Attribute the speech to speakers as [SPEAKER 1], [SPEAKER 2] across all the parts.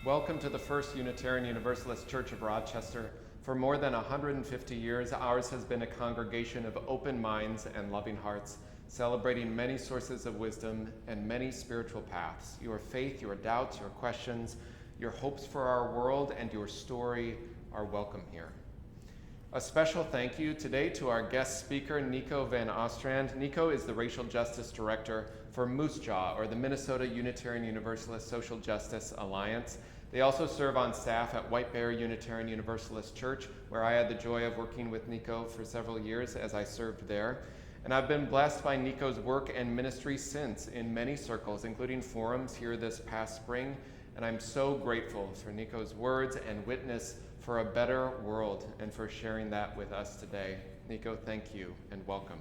[SPEAKER 1] Welcome to the First Unitarian Universalist Church of Rochester. For more than 150 years, ours has been a congregation of open minds and loving hearts, celebrating many sources of wisdom and many spiritual paths. Your faith, your doubts, your questions, your hopes for our world, and your story are welcome here. A special thank you today to our guest speaker, Nico Van Ostrand. Nico is the Racial Justice Director for Moose Jaw, or the Minnesota Unitarian Universalist Social Justice Alliance. They also serve on staff at White Bear Unitarian Universalist Church, where I had the joy of working with Nico for several years as I served there. And I've been blessed by Nico's work and ministry since in many circles, including forums here this past spring. And I'm so grateful for Nico's words and witness for a better world and for sharing that with us today. Nico, thank you and welcome.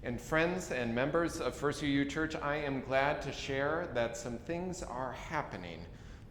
[SPEAKER 1] And friends and members of First UU Church, I am glad to share that some things are happening.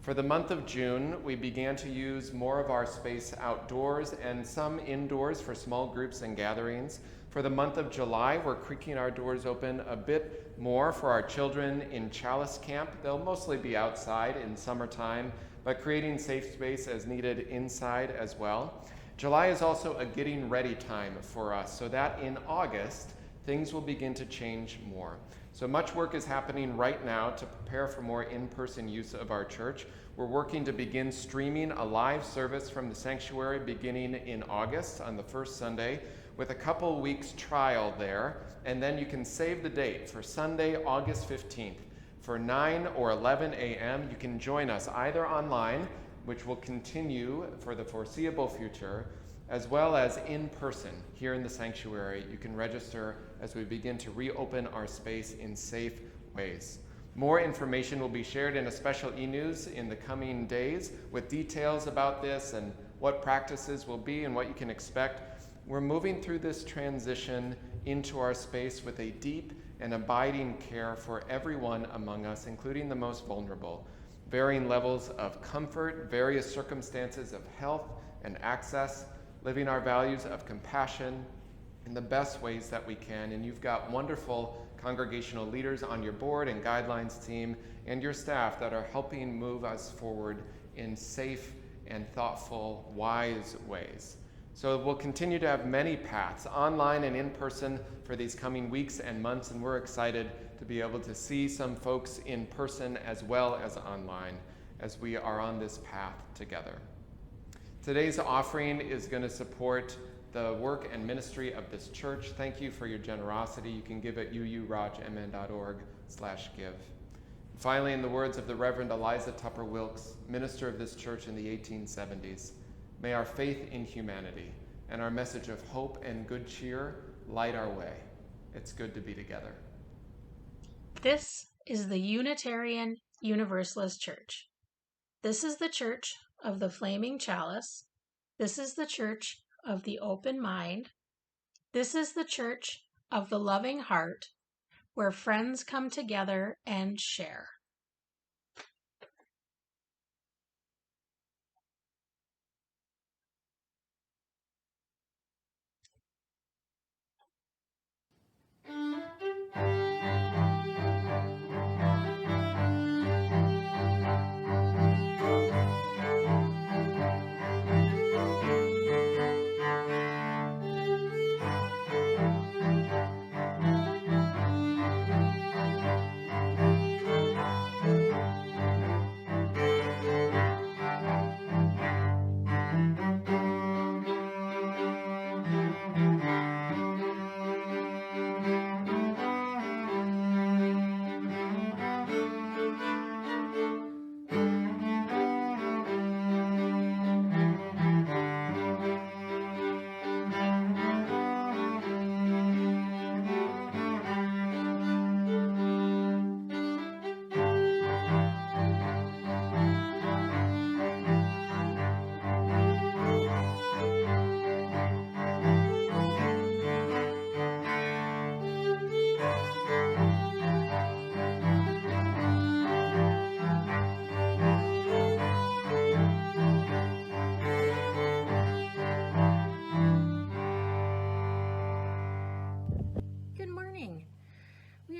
[SPEAKER 1] For the month of June, we began to use more of our space outdoors and some indoors for small groups and gatherings. For the month of July, we're creaking our doors open a bit more for our children in Chalice camp. They'll mostly be outside in summertime, but creating safe space as needed inside as well. July is also a getting ready time for us, so that in August, things will begin to change more. So much work is happening right now to prepare for more in-person use of our church. We're working to begin streaming a live service from the sanctuary beginning in August on the first Sunday with a couple weeks trial there. And then you can save the date for Sunday, August 15th. For 9 or 11 a.m., you can join us either online, which will continue for the foreseeable future, as well as in person here in the sanctuary. You can register as we begin to reopen our space in safe ways. More information will be shared in a special e-news in the coming days with details about this and what practices will be and what you can expect. We're moving through this transition into our space with a deep and abiding care for everyone among us, including the most vulnerable. Varying levels of comfort, various circumstances of health and access, living our values of compassion in the best ways that we can. And you've got wonderful congregational leaders on your board and guidelines team and your staff that are helping move us forward in safe and thoughtful, wise ways. So we'll continue to have many paths, online and in person, for these coming weeks and months, and we're excited to be able to see some folks in person as well as online as we are on this path together. Today's offering is going to support the work and ministry of this church. Thank you for your generosity. You can give at uurojmn.org/give. Finally, in the words of the Reverend Eliza Tupper Wilkes, minister of this church in the 1870s, may our faith in humanity and our message of hope and good cheer light our way. It's good to be together.
[SPEAKER 2] This is the Unitarian Universalist Church. This is the church of the Flaming Chalice. This is the church of the open mind. This is the church of the loving heart, where friends come together and share.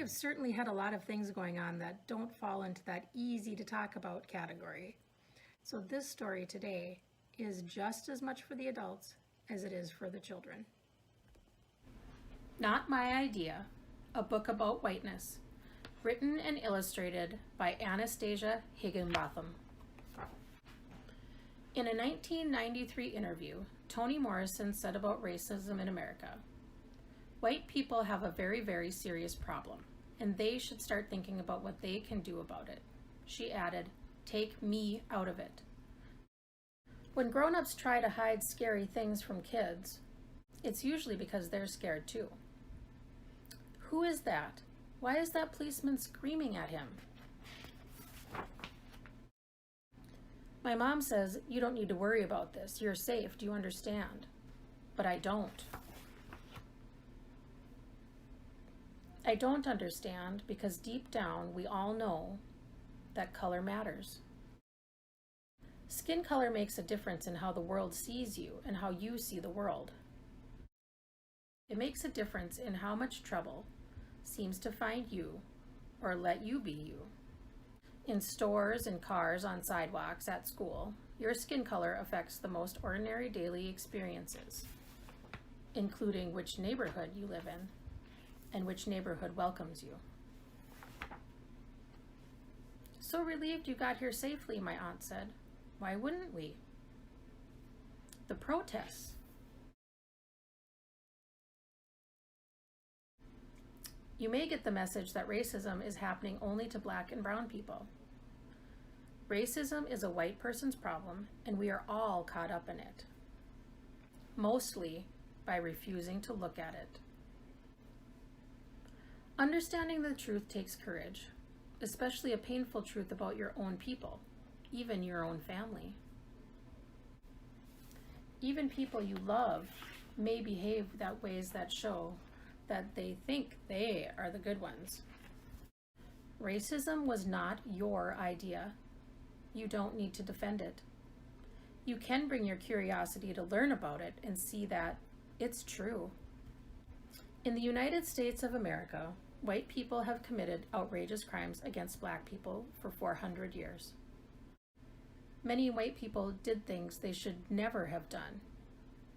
[SPEAKER 3] have certainly had a lot of things going on that don't fall into that easy to talk about category.
[SPEAKER 2] So this story today is just as much for the adults as it is for the children. Not My Idea, a book about whiteness, written and illustrated by Anastasia Higginbotham. In a 1993 interview, Toni Morrison said about racism in America, "White people have a very, very serious problem, and they should start thinking about what they can do about it." She added, "Take me out of it." When grown-ups try to hide scary things from kids, it's usually because they're scared too. Who is that? Why is that policeman screaming at him? My mom says, "You don't need to worry about this. You're safe. Do you understand?" But I don't. I don't understand because deep down we all know that color matters. Skin color makes a difference in how the world sees you and how you see the world. It makes a difference in how much trouble seems to find you or let you be you. In stores, in cars, on sidewalks, at school, your skin color affects the most ordinary daily experiences, including which neighborhood you live in and which neighborhood welcomes you. "So relieved you got here safely," my aunt said. "Why wouldn't we?" The protests. You may get the message that racism is happening only to Black and brown people. Racism is a white person's problem, and we are all caught up in it, mostly by refusing to look at it. Understanding the truth takes courage, especially a painful truth about your own people, even your own family. Even people you love may behave that ways that show that they think they are the good ones. Racism was not your idea. You don't need to defend it. You can bring your curiosity to learn about it and see that it's true. In the United States of America, white people have committed outrageous crimes against Black people for 400 years. Many white people did things they should never have done,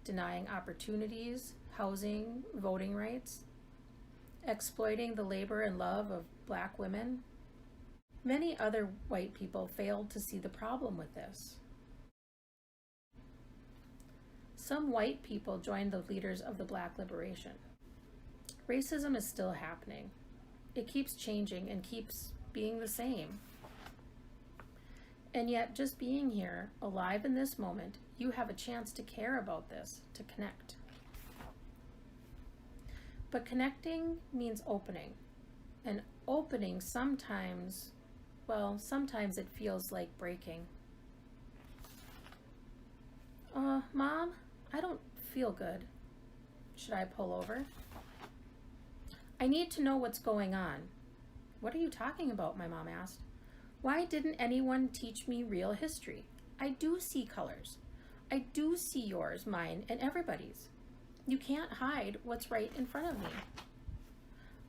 [SPEAKER 2] denying opportunities, housing, voting rights, exploiting the labor and love of Black women. Many other white people failed to see the problem with this. Some white people joined the leaders of the Black liberation. Racism is still happening. It keeps changing and keeps being the same. And yet, just being here, alive in this moment, you have a chance to care about this, to connect. But connecting means opening. And opening sometimes it feels like breaking. Mom, I don't feel good. Should I pull over? I need to know what's going on. What are you talking about? My mom asked. Why didn't anyone teach me real history? I do see colors. I do see yours, mine, and everybody's. You can't hide what's right in front of me.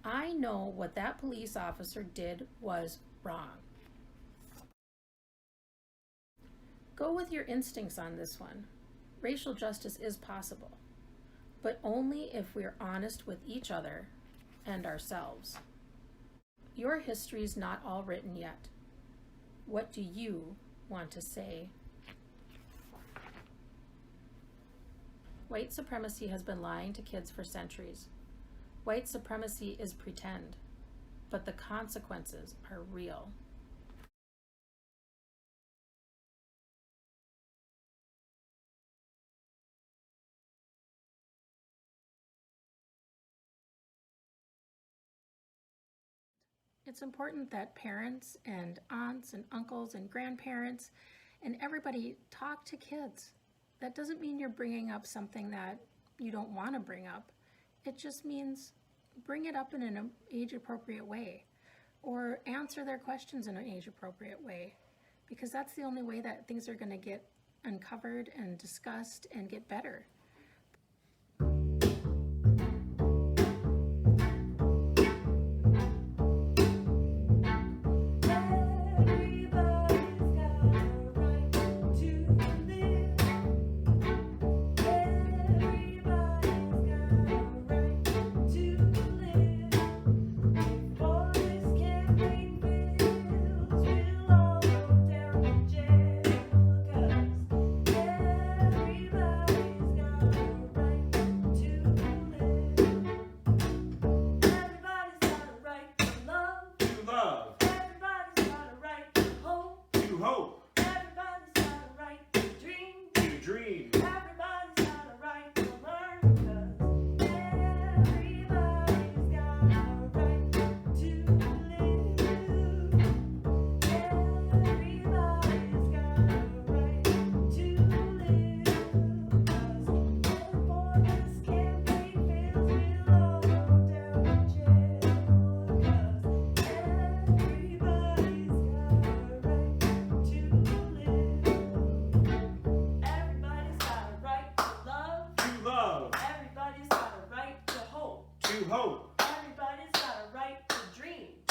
[SPEAKER 2] I know what that police officer did was wrong. Go with your instincts on this one. Racial justice is possible, but only if we're honest with each other and ourselves. Your history's not all written yet. What do you want to say? White supremacy has been lying to kids for centuries. White supremacy is pretend, but the consequences are real. It's important that parents and aunts and uncles and grandparents and everybody talk to kids. That doesn't mean you're bringing up something that you don't want to bring up. It just means bring it up in an age-appropriate way or answer their questions in an age-appropriate way, because that's the only way that things are going to get uncovered and discussed and get better.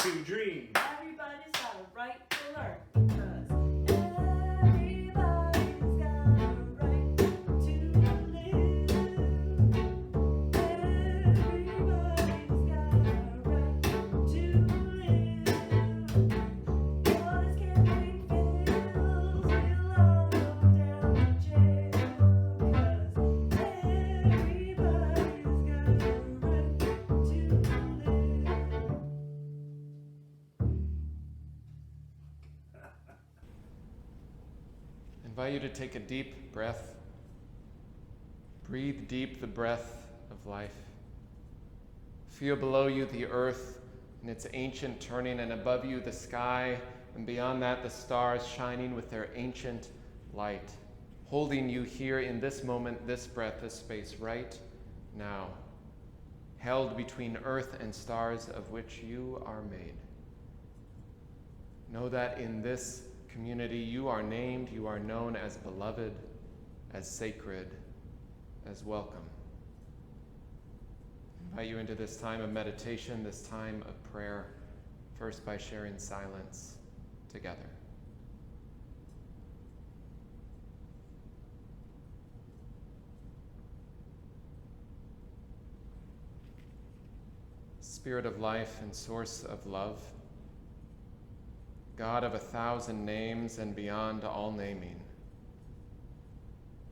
[SPEAKER 3] to dream.
[SPEAKER 4] Everybody's got a right to learn, because everybody's got a right to live. Everybody's got a right to live. Boys can't bring pills, we'll all go down to jail, because everybody's got a right to live.
[SPEAKER 1] I invite you to take a deep breath. Breathe deep the breath of life. Feel below you the earth in its ancient turning, and above you the sky, and beyond that the stars shining with their ancient light, holding you here in this moment, this breath, this space, right now, held between earth and stars of which you are made. Know that in this community you are named, you are known as beloved, as sacred, as welcome. I invite you into this time of meditation, this time of prayer, first by sharing silence together. Spirit of life and source of love, God of 1,000 names and beyond all naming.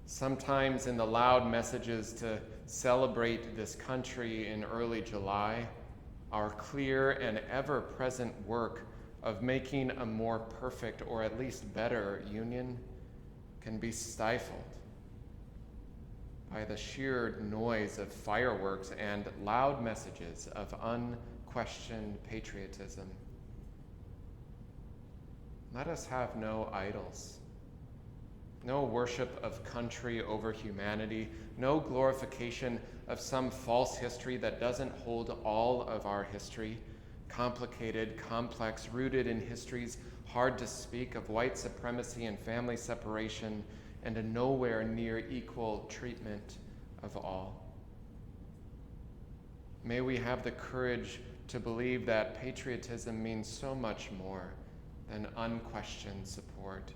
[SPEAKER 1] Sometimes in the loud messages to celebrate this country in early July, our clear and ever-present work of making a more perfect or at least better union can be stifled by the sheer noise of fireworks and loud messages of unquestioned patriotism. Let us have no idols, no worship of country over humanity, no glorification of some false history that doesn't hold all of our history, complicated, complex, rooted in histories hard to speak of white supremacy and family separation, and a nowhere near equal treatment of all. May we have the courage to believe that patriotism means so much more than unquestioned support,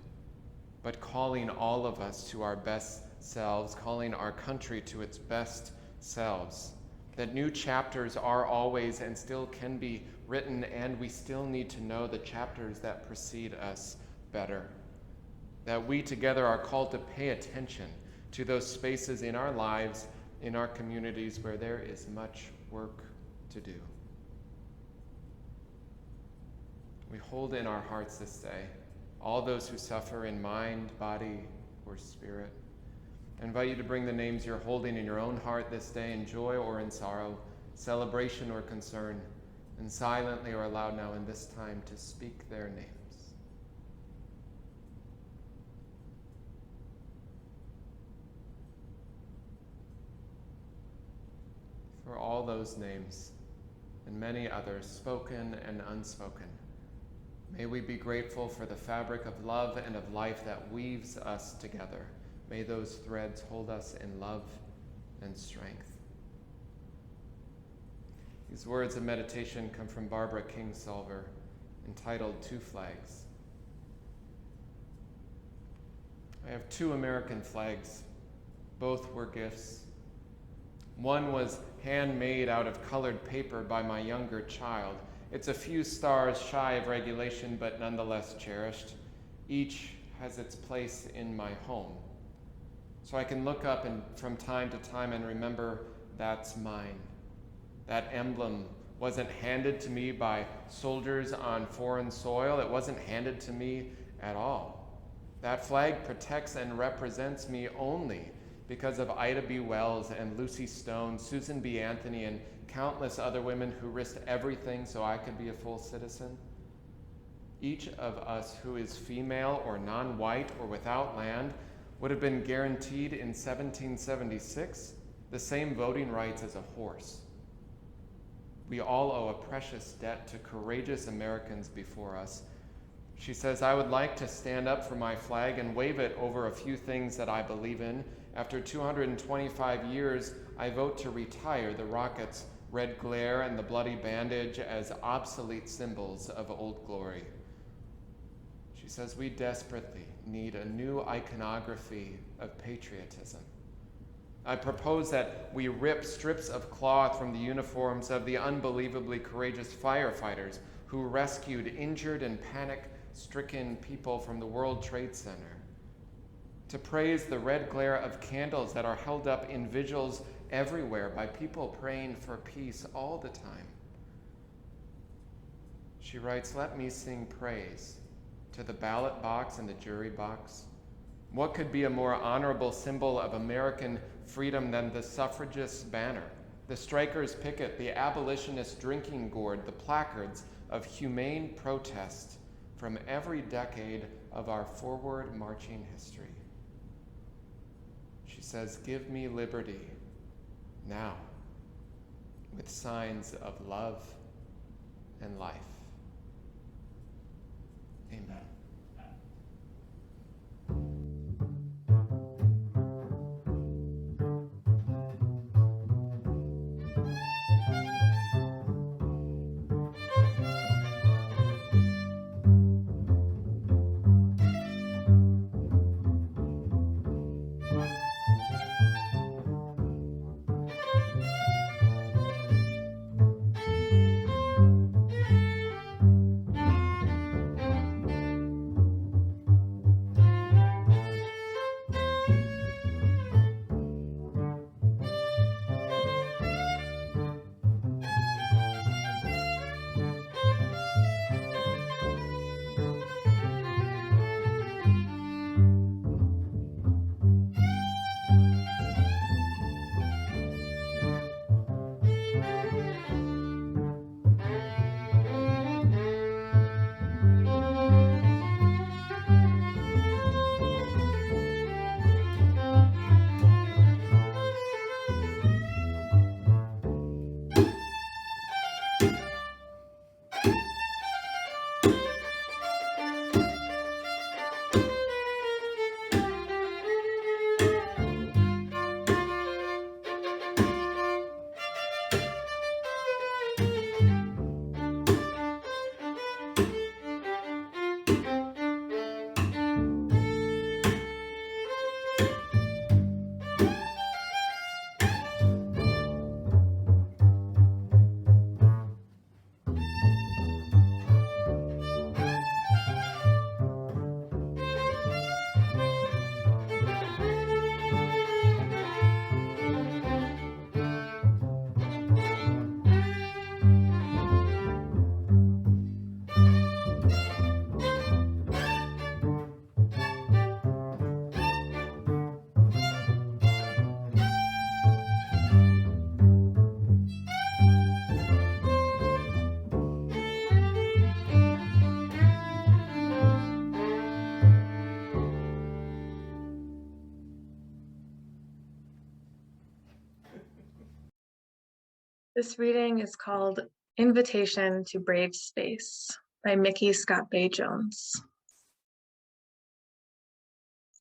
[SPEAKER 1] but calling all of us to our best selves, calling our country to its best selves, that new chapters are always and still can be written, and we still need to know the chapters that precede us better, that we together are called to pay attention to those spaces in our lives, in our communities where there is much work to do. We hold in our hearts this day all those who suffer in mind, body, or spirit. I invite you to bring the names you're holding in your own heart this day in joy or in sorrow, celebration or concern, and silently or aloud now in this time to speak their names. For all those names and many others, spoken and unspoken, may we be grateful for the fabric of love and of life that weaves us together. May those threads hold us in love and strength. These words of meditation come from Barbara Kingsolver, entitled 2 Flags. I have 2 American flags. Both were gifts. One was handmade out of colored paper by my younger child. It's a few stars shy of regulation, but nonetheless cherished. Each has its place in my home. So I can look up and from time to time and remember that's mine. That emblem wasn't handed to me by soldiers on foreign soil. It wasn't handed to me at all. That flag protects and represents me only because of Ida B. Wells and Lucy Stone, Susan B. Anthony, and countless other women who risked everything so I could be a full citizen. Each of us who is female or non-white or without land would have been guaranteed in 1776 the same voting rights as a horse. We all owe a precious debt to courageous Americans before us. She says, I would like to stand up for my flag and wave it over a few things that I believe in. After 225 years, I vote to retire the rockets red glare and the bloody bandage as obsolete symbols of old glory. She says we desperately need a new iconography of patriotism. I propose that we rip strips of cloth from the uniforms of the unbelievably courageous firefighters who rescued injured and panic-stricken people from the World Trade Center, to praise the red glare of candles that are held up in vigils everywhere by people praying for peace all the time. She writes, let me sing praise to the ballot box and the jury box. What could be a more honorable symbol of American freedom than the suffragists' banner, the strikers' picket, the abolitionist drinking gourd, the placards of humane protest from every decade of our forward marching history? She says, give me liberty now, with signs of love and life. Amen.
[SPEAKER 3] This reading is called Invitation to Brave Space by Micky Scott Bay Jones.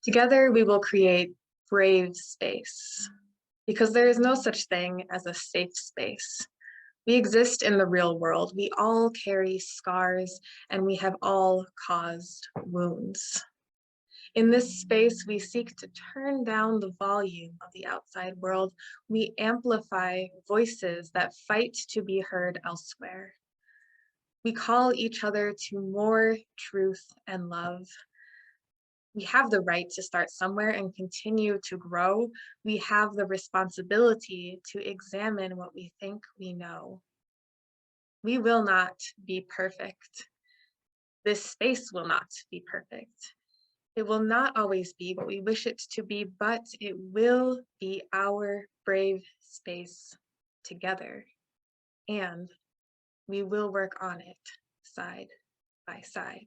[SPEAKER 3] Together we will create brave space, because there is no such thing as a safe space. We exist in the real world. We all carry scars, and we have all caused wounds. In this space, we seek to turn down the volume of the outside world. We amplify voices that fight to be heard elsewhere. We call each other to more truth and love. We have the right to start somewhere and continue to grow. We have the responsibility to examine what we think we know. We will not be perfect. This space will not be perfect. It will not always be what we wish it to be, but it will be our brave space together. And we will work on it side by side.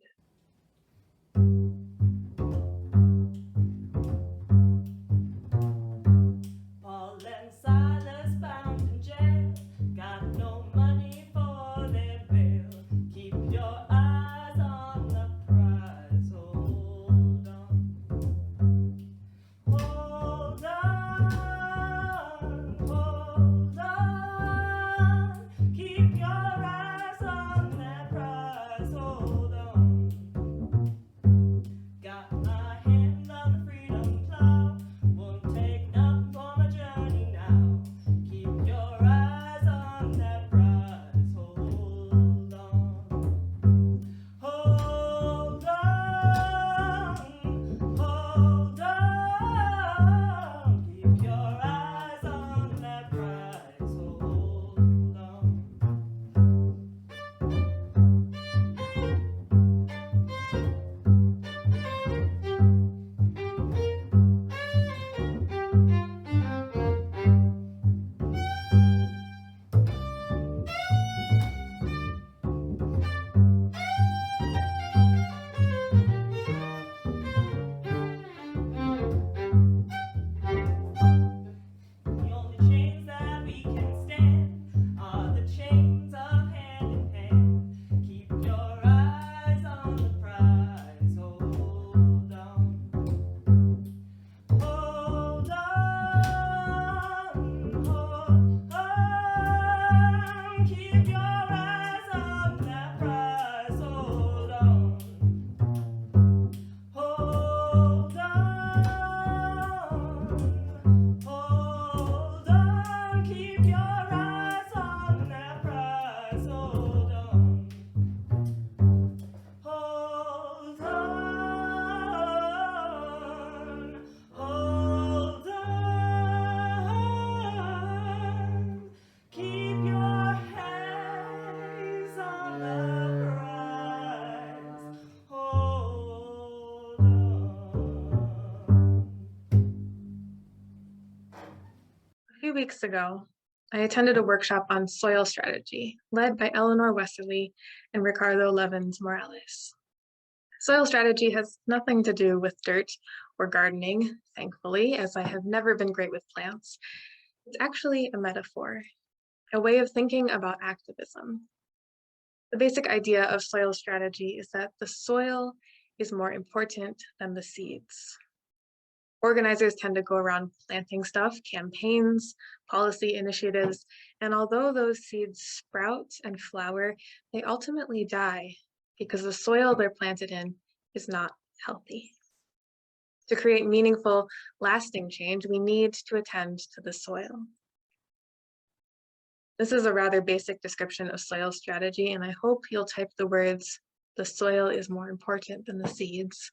[SPEAKER 4] Paul and Silas bound in jail, got no money for their bail. Keep your eyes on the prize. Hold on, hold on, hold on.
[SPEAKER 3] weeks ago, I attended a workshop on soil strategy led by Eleanor Westerly and Ricardo Levins Morales. Soil strategy has nothing to do with dirt or gardening, thankfully, as I have never been great with plants. It's actually a metaphor, a way of thinking about activism. The basic idea of soil strategy is that the soil is more important than the seeds. Organizers tend to go around planting stuff, campaigns, policy initiatives, and although those seeds sprout and flower, they ultimately die because the soil they're planted in is not healthy. To create meaningful, lasting change, we need to attend to the soil. This is a rather basic description of soil strategy, and I hope you'll type the words, "the soil is more important than the seeds,"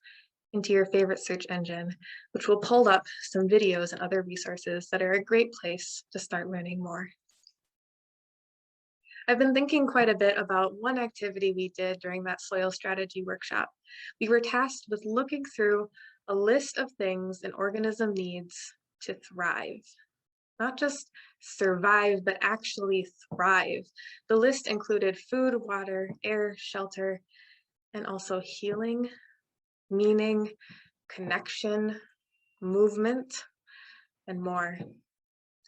[SPEAKER 3] into your favorite search engine, which will pull up some videos and other resources that are a great place to start learning more. I've been thinking quite a bit about one activity we did during that soil strategy workshop. We were tasked with looking through a list of things an organism needs to thrive. Not just survive, but actually thrive. The list included food, water, air, shelter, and also healing, meaning, connection, movement, and more.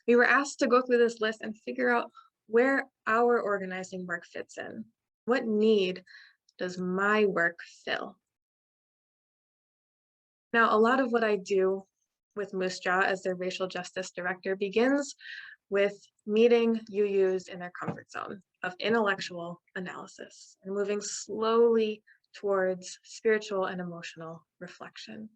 [SPEAKER 3] We were asked to go through this list and figure out where our organizing work fits in. What need does my work fill? Now, a lot of what I do with Moose Jaw as their racial justice director begins with meeting UUs in their comfort zone of intellectual analysis and moving slowly towards spiritual and emotional reflection.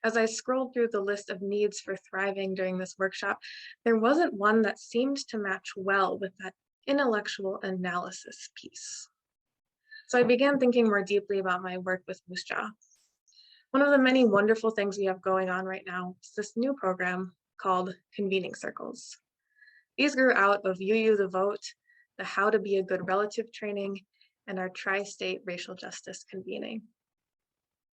[SPEAKER 3] As I scrolled through the list of needs for thriving during this workshop, there wasn't one that seemed to match well with that intellectual analysis piece. So I began thinking more deeply about my work with Moose Jaw. One of the many wonderful things we have going on right now is this new program called Convening Circles. These grew out of UU the Vote, the How to Be a Good Relative training, and our tri-state racial justice convening.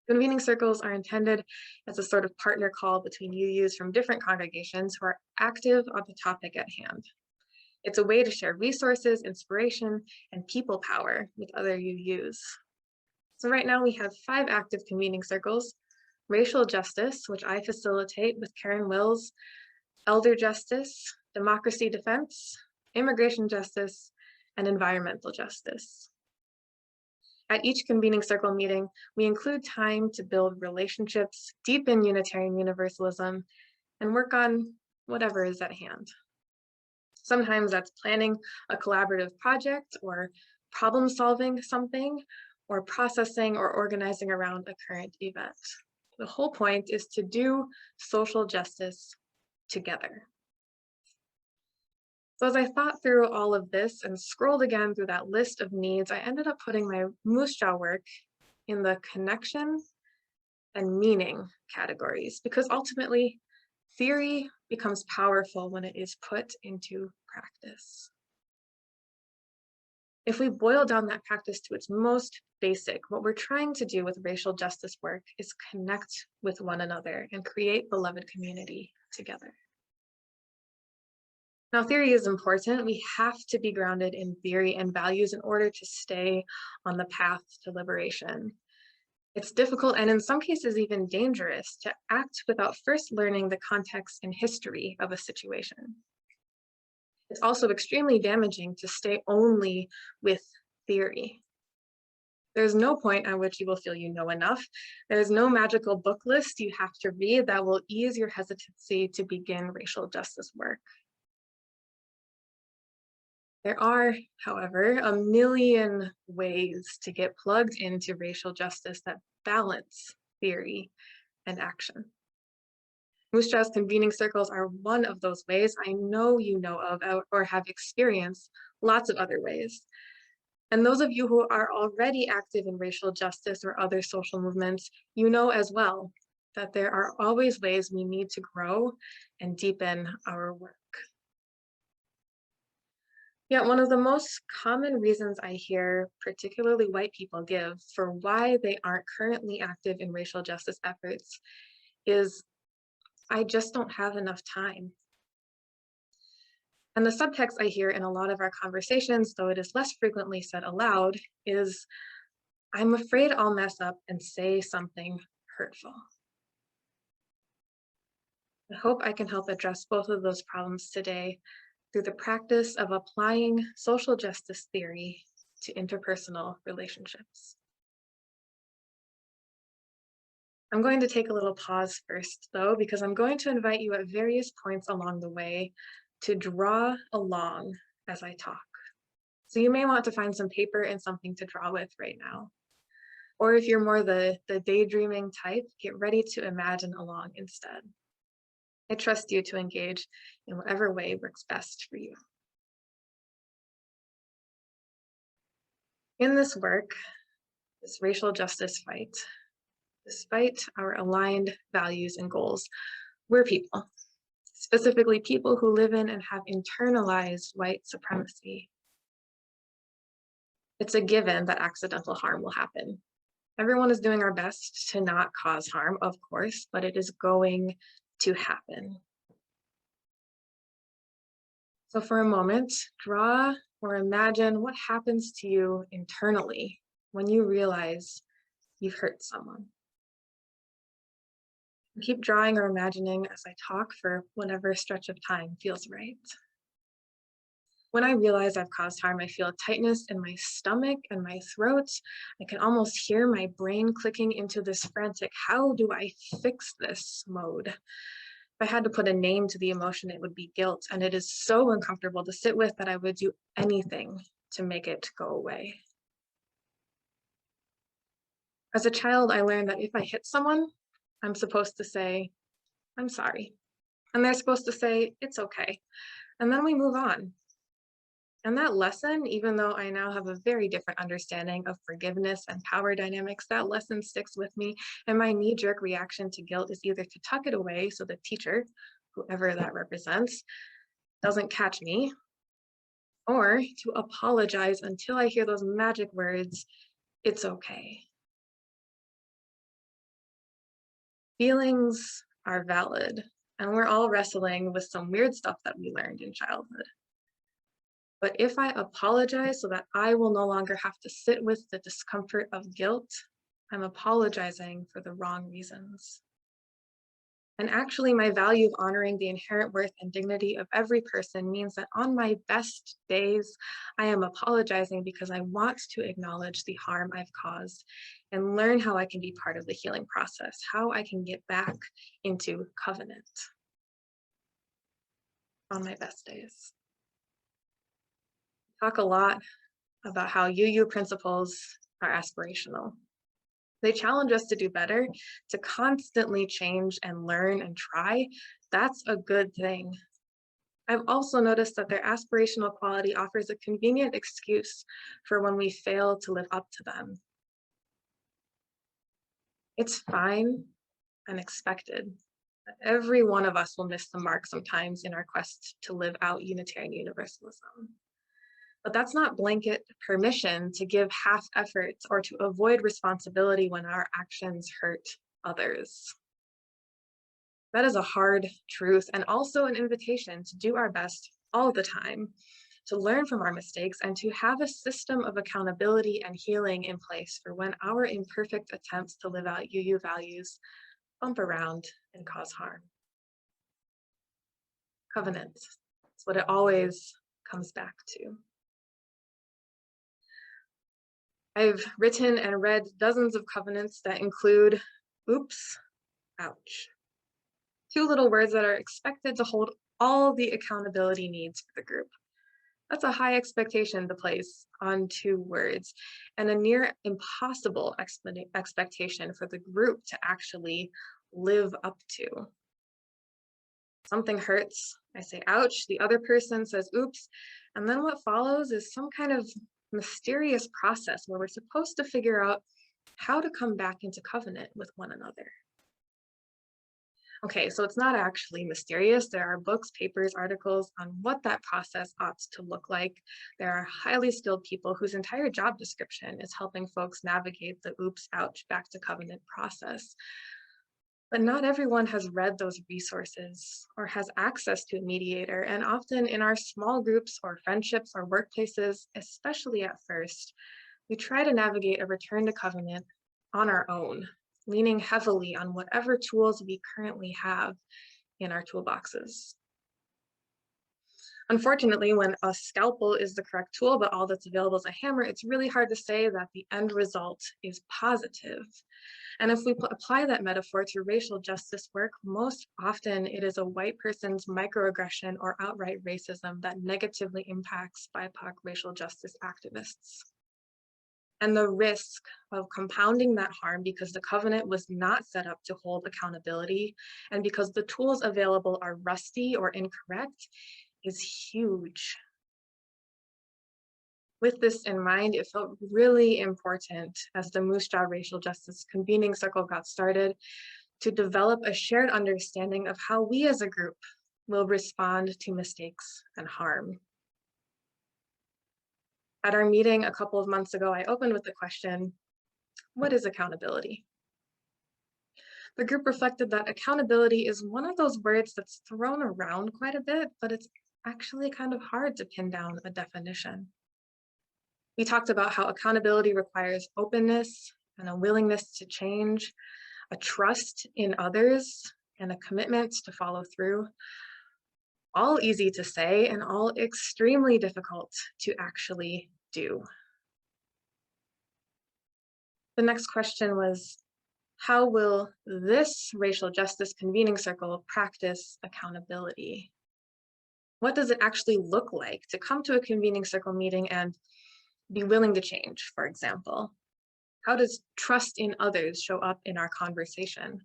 [SPEAKER 3] Convening circles are intended as a sort of partner call between UUs from different congregations who are active on the topic at hand. It's a way to share resources, inspiration, and people power with other UUs. So right now we have 5 active convening circles: racial justice, which I facilitate with Karen Wills, elder justice, democracy defense, immigration justice, and environmental justice. At each convening circle meeting, we include time to build relationships, deepen Unitarian Universalism, and work on whatever is at hand. Sometimes that's planning a collaborative project or problem solving something, or processing or organizing around a current event. The whole point is to do social justice together. So as I thought through all of this and scrolled again through that list of needs, I ended up putting my Moose Jaw work in the connection and meaning categories, because ultimately theory becomes powerful when it is put into practice. If we boil down that practice to its most basic, what we're trying to do with racial justice work is connect with one another and create beloved community together. Now, theory is important. We have to be grounded in theory and values in order to stay on the path to liberation. It's difficult and in some cases even dangerous to act without first learning the context and history of a situation. It's also extremely damaging to stay only with theory. There's no point at which you will feel you know enough. There's no magical book list you have to read that will ease your hesitancy to begin racial justice work. There are, however, a million ways to get plugged into racial justice that balance theory and action. Moose Jaw's convening circles are one of those ways. I know you know of or have experienced lots of other ways. And those of you who are already active in racial justice or other social movements, you know as well that there are always ways we need to grow and deepen our work. Yet one of the most common reasons I hear particularly white people give for why they aren't currently active in racial justice efforts is, I just don't have enough time. And the subtext I hear in a lot of our conversations, though it is less frequently said aloud, is, I'm afraid I'll mess up and say something hurtful. I hope I can help address both of those problems today through the practice of applying social justice theory to interpersonal relationships. I'm going to take a little pause first, though, because I'm going to invite you at various points along the way to draw along as I talk. So you may want to find some paper and something to draw with right now. Or if you're more the daydreaming type, get ready to imagine along instead. I trust you to engage in whatever way works best for you. In this work, this racial justice fight, despite our aligned values and goals, we're people, specifically people who live in and have internalized white supremacy. It's a given that accidental harm will happen. Everyone is doing our best to not cause harm, of course, but it is going to happen. So for a moment, draw or imagine what happens to you internally when you realize you've hurt someone. Keep drawing or imagining as I talk for whatever stretch of time feels right. When I realize I've caused harm, I feel a tightness in my stomach and my throat. I can almost hear my brain clicking into this frantic, how do I fix this mode? If I had to put a name to the emotion, it would be guilt. And it is so uncomfortable to sit with that I would do anything to make it go away. As a child, I learned that if I hit someone, I'm supposed to say, I'm sorry. And they're supposed to say, it's okay. And then we move on. And that lesson, even though I now have a very different understanding of forgiveness and power dynamics, that lesson sticks with me. And my knee-jerk reaction to guilt is either to tuck it away so the teacher, whoever that represents, doesn't catch me, or to apologize until I hear those magic words, it's okay. Feelings are valid, and we're all wrestling with some weird stuff that we learned in childhood. But if I apologize so that I will no longer have to sit with the discomfort of guilt, I'm apologizing for the wrong reasons. And actually, my value of honoring the inherent worth and dignity of every person means that on my best days, I am apologizing because I want to acknowledge the harm I've caused and learn how I can be part of the healing process, how I can get back into covenant on my best days. Talk a lot about how UU principles are aspirational. They challenge us to do better, to constantly change and learn and try. That's a good thing. I've also noticed that their aspirational quality offers a convenient excuse for when we fail to live up to them. It's fine and expected. Every one of us will miss the mark sometimes in our quest to live out Unitarian Universalism. But that's not blanket permission to give half efforts or to avoid responsibility when our actions hurt others. That is a hard truth and also an invitation to do our best all the time, to learn from our mistakes and to have a system of accountability and healing in place for when our imperfect attempts to live out UU values bump around and cause harm. Covenant, that's what it always comes back to. I've written and read dozens of covenants that include, oops, ouch. Two little words that are expected to hold all the accountability needs for the group. That's a high expectation to place on two words and a near impossible expectation for the group to actually live up to. Something hurts, I say, ouch, the other person says, oops, and then what follows is some kind of mysterious process where we're supposed to figure out how to come back into covenant with one another. Okay, so it's not actually mysterious. There are books, papers, articles on what that process ought to look like. There are highly skilled people whose entire job description is helping folks navigate the oops, ouch, back to covenant process. But not everyone has read those resources or has access to a mediator. And often in our small groups or friendships or workplaces, especially at first, we try to navigate a return to covenant on our own, leaning heavily on whatever tools we currently have in our toolboxes. Unfortunately, when a scalpel is the correct tool, but all that's available is a hammer, it's really hard to say that the end result is positive. And if we apply that metaphor to racial justice work, most often it is a white person's microaggression or outright racism that negatively impacts BIPOC racial justice activists. And the risk of compounding that harm because the covenant was not set up to hold accountability and because the tools available are rusty or incorrect is huge. With this in mind, it felt really important as the Moose Jaw Racial Justice Convening Circle got started to develop a shared understanding of how we as a group will respond to mistakes and harm. At our meeting a couple of months ago, I opened with the question, what is accountability? The group reflected that accountability is one of those words that's thrown around quite a bit, but it's actually kind of hard to pin down a definition. We talked about how accountability requires openness and a willingness to change, a trust in others, and a commitment to follow through. All easy to say and all extremely difficult to actually do. The next question was, how will this racial justice convening circle practice accountability? What does it actually look like to come to a convening circle meeting and be willing to change, for example? How does trust in others show up in our conversation?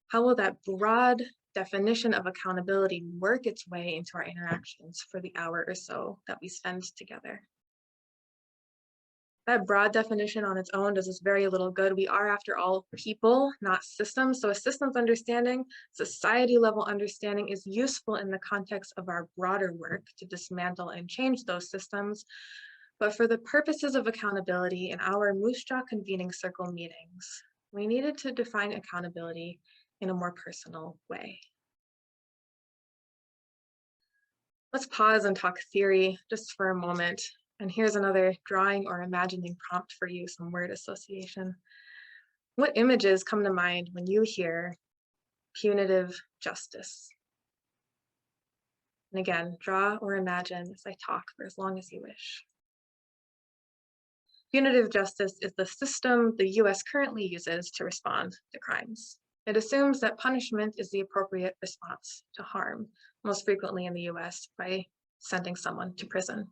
[SPEAKER 3] How will that broad definition of accountability work its way into our interactions for the hour or so that we spend together? That broad definition on its own does us very little good. We are, after all, people, not systems. So a systems understanding, society level understanding is useful in the context of our broader work to dismantle and change those systems. But for the purposes of accountability in our Moose Jaw Convening Circle meetings, we needed to define accountability in a more personal way. Let's pause and talk theory just for a moment. And here's another drawing or imagining prompt for you, some word association. What images come to mind when you hear punitive justice? And again, draw or imagine as I talk for as long as you wish. Punitive justice is the system the US currently uses to respond to crimes. It assumes that punishment is the appropriate response to harm, most frequently in the US by sending someone to prison.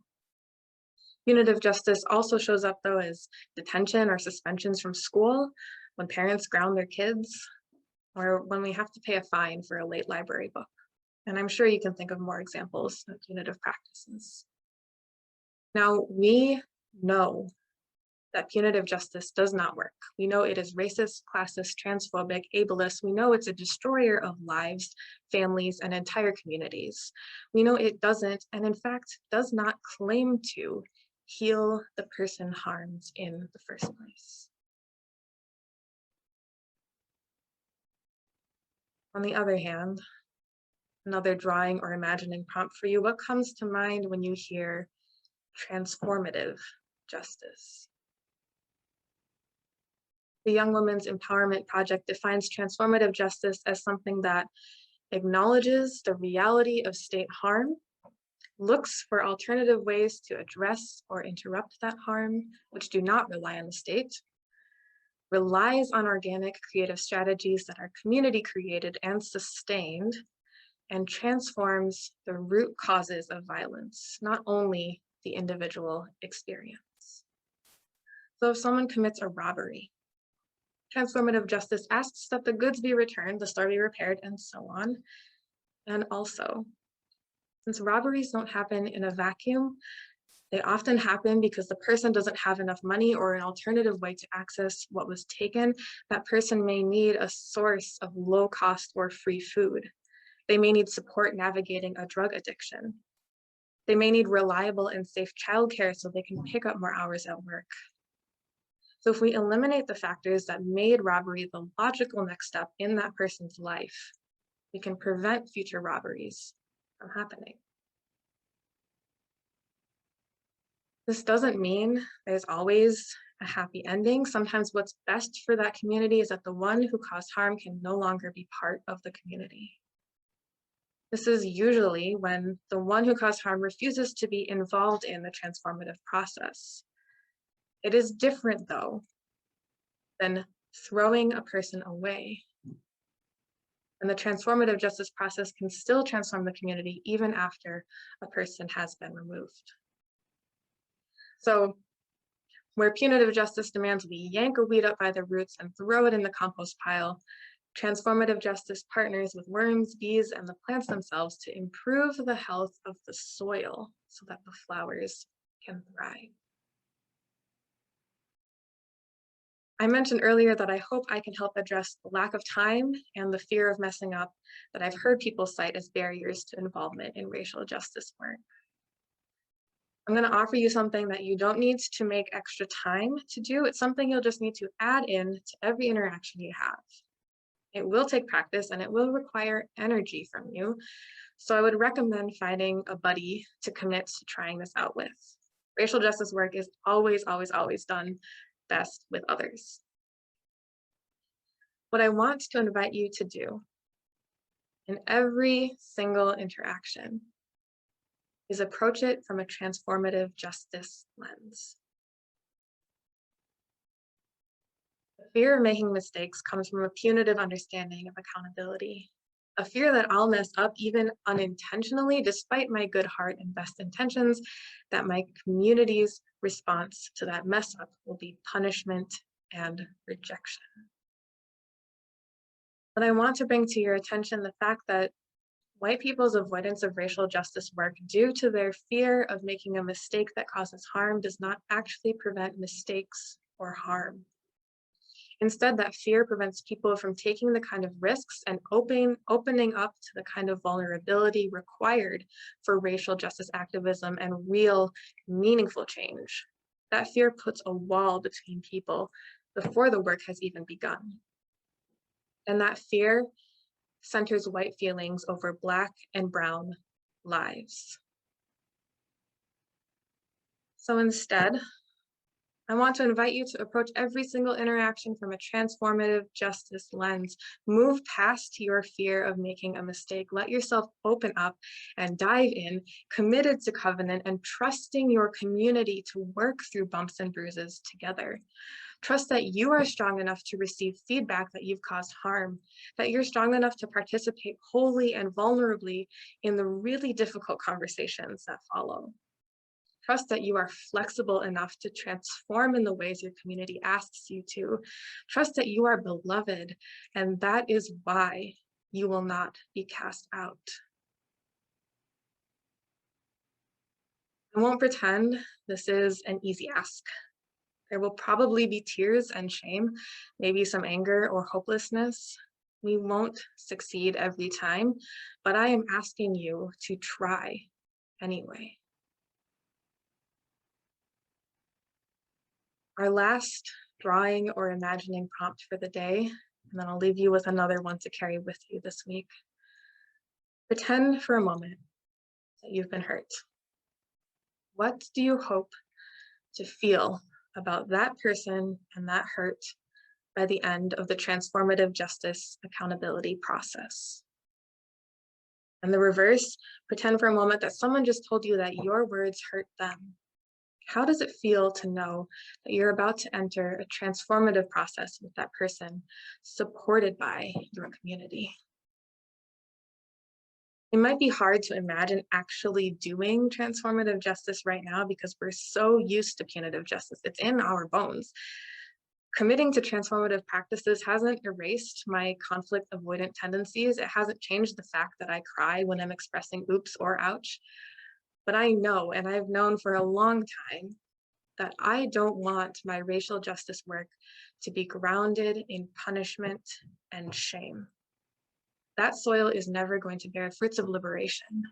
[SPEAKER 3] Punitive justice also shows up though as detention or suspensions from school, when parents ground their kids, or when we have to pay a fine for a late library book. And I'm sure you can think of more examples of punitive practices. Now, we know that punitive justice does not work. We know it is racist, classist, transphobic, ableist. We know it's a destroyer of lives, families, and entire communities. We know it doesn't, and in fact, does not claim to heal the person harmed in the first place. On the other hand, another drawing or imagining prompt for you, what comes to mind when you hear transformative justice? The Young Women's Empowerment Project defines transformative justice as something that acknowledges the reality of state harm, looks for alternative ways to address or interrupt that harm, which do not rely on the state, relies on organic creative strategies that are community created and sustained, and transforms the root causes of violence, not only the individual experience. So if someone commits a robbery, transformative justice asks that the goods be returned, the store be repaired, and so on. And also, since robberies don't happen in a vacuum, they often happen because the person doesn't have enough money or an alternative way to access what was taken. That person may need a source of low cost or free food. They may need support navigating a drug addiction. They may need reliable and safe childcare so they can pick up more hours at work. So if we eliminate the factors that made robbery the logical next step in that person's life, we can prevent future robberies from happening. This doesn't mean there's always a happy ending. Sometimes what's best for that community is that the one who caused harm can no longer be part of the community. This is usually when the one who caused harm refuses to be involved in the transformative process. It is different, though, than throwing a person away. And the transformative justice process can still transform the community even after a person has been removed. So where punitive justice demands we yank a weed up by the roots and throw it in the compost pile, transformative justice partners with worms, bees, and the plants themselves to improve the health of the soil so that the flowers can thrive. I mentioned earlier that I hope I can help address the lack of time and the fear of messing up that I've heard people cite as barriers to involvement in racial justice work. I'm going to offer you something that you don't need to make extra time to do. It's something you'll just need to add in to every interaction you have. It will take practice and it will require energy from you. So I would recommend finding a buddy to commit to trying this out with. Racial justice work is always, always, always done best with others. What I want to invite you to do in every single interaction is approach it from a transformative justice lens. The fear of making mistakes comes from a punitive understanding of accountability, a fear that I'll mess up even unintentionally, despite my good heart and best intentions, that my community's response to that mess up will be punishment and rejection. But I want to bring to your attention the fact that white people's avoidance of racial justice work due to their fear of making a mistake that causes harm does not actually prevent mistakes or harm. Instead, that fear prevents people from taking the kind of risks and opening up to the kind of vulnerability required for racial justice activism and real, meaningful change. That fear puts a wall between people before the work has even begun. And that fear centers white feelings over Black and brown lives. So instead, I want to invite you to approach every single interaction from a transformative justice lens. Move past your fear of making a mistake. Let yourself open up and dive in, committed to covenant and trusting your community to work through bumps and bruises together. Trust that you are strong enough to receive feedback that you've caused harm, that you're strong enough to participate wholly and vulnerably in the really difficult conversations that follow. Trust that you are flexible enough to transform in the ways your community asks you to. Trust that you are beloved, and that is why you will not be cast out. I won't pretend this is an easy ask. There will probably be tears and shame, maybe some anger or hopelessness. We won't succeed every time, but I am asking you to try anyway. Our last drawing or imagining prompt for the day, and then I'll leave you with another one to carry with you this week. Pretend for a moment that you've been hurt. What do you hope to feel about that person and that hurt by the end of the transformative justice accountability process? And the reverse, pretend for a moment that someone just told you that your words hurt them. How does it feel to know that you're about to enter a transformative process with that person, supported by your community? It might be hard to imagine actually doing transformative justice right now because we're so used to punitive justice. It's in our bones. Committing to transformative practices hasn't erased my conflict avoidant tendencies. It hasn't changed the fact that I cry when I'm expressing oops or ouch. But I know, and I've known for a long time, that I don't want my racial justice work to be grounded in punishment and shame. That soil is never going to bear fruits of liberation.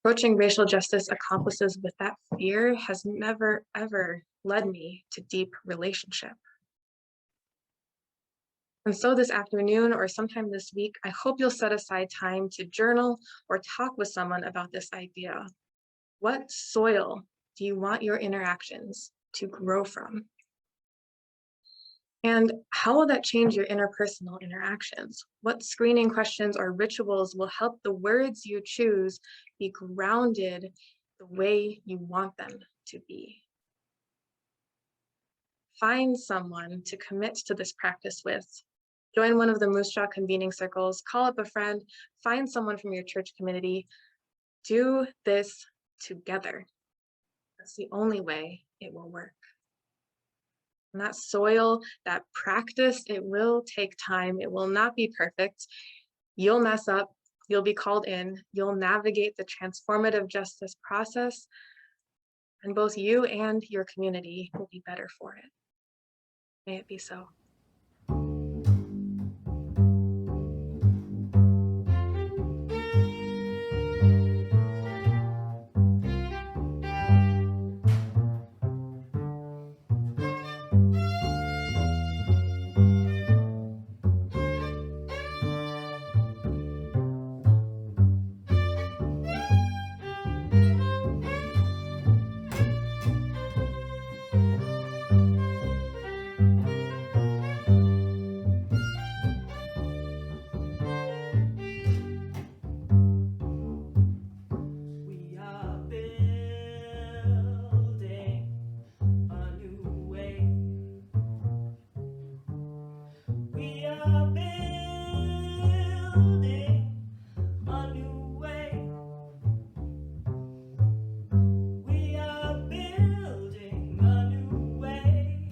[SPEAKER 3] Approaching racial justice accomplices with that fear has never, ever led me to deep relationship. And so this afternoon or sometime this week, I hope you'll set aside time to journal or talk with someone about this idea. What soil do you want your interactions to grow from? And how will that change your interpersonal interactions? What screening questions or rituals will help the words you choose be grounded the way you want them to be? Find someone to commit to this practice with. Join one of the Moose Jaw convening circles, call up a friend, find someone from your church community. Do this together. That's the only way it will work. And that soil, that practice, it will take time. It will not be perfect. You'll mess up. You'll be called in. You'll navigate the transformative justice process. And both you and your community will be better for it. May it be so.
[SPEAKER 4] We are building a new way. We are building a new way. We are building a new way.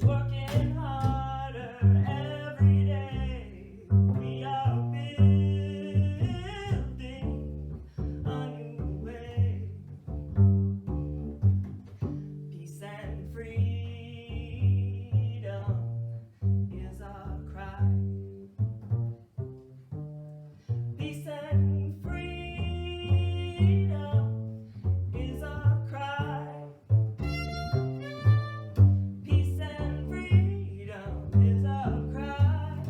[SPEAKER 4] Working harder every day. We are building a new way. Peace and freedom is our cry. Peace and freedom is our cry. Peace and freedom is our cry.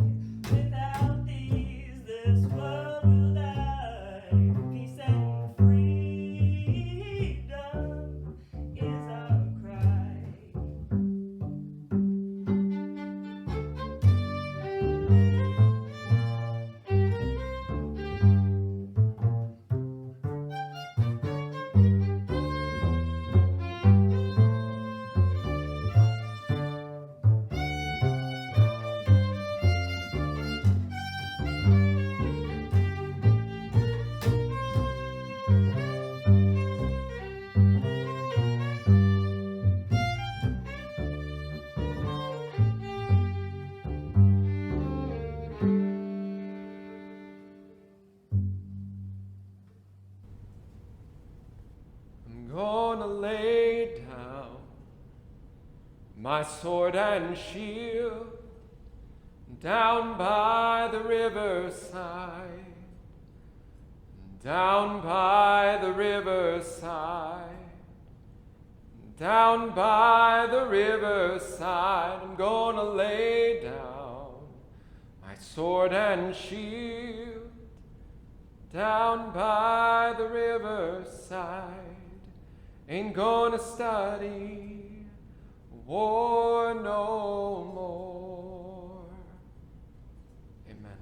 [SPEAKER 4] Without these, this world will die. Peace and freedom is our cry.
[SPEAKER 1] I'm gonna lay down my sword and shield down by the riverside, down by the riverside, down by the riverside. I'm gonna lay down my sword and shield down by the riverside. Ain't gonna study war no more. Amen.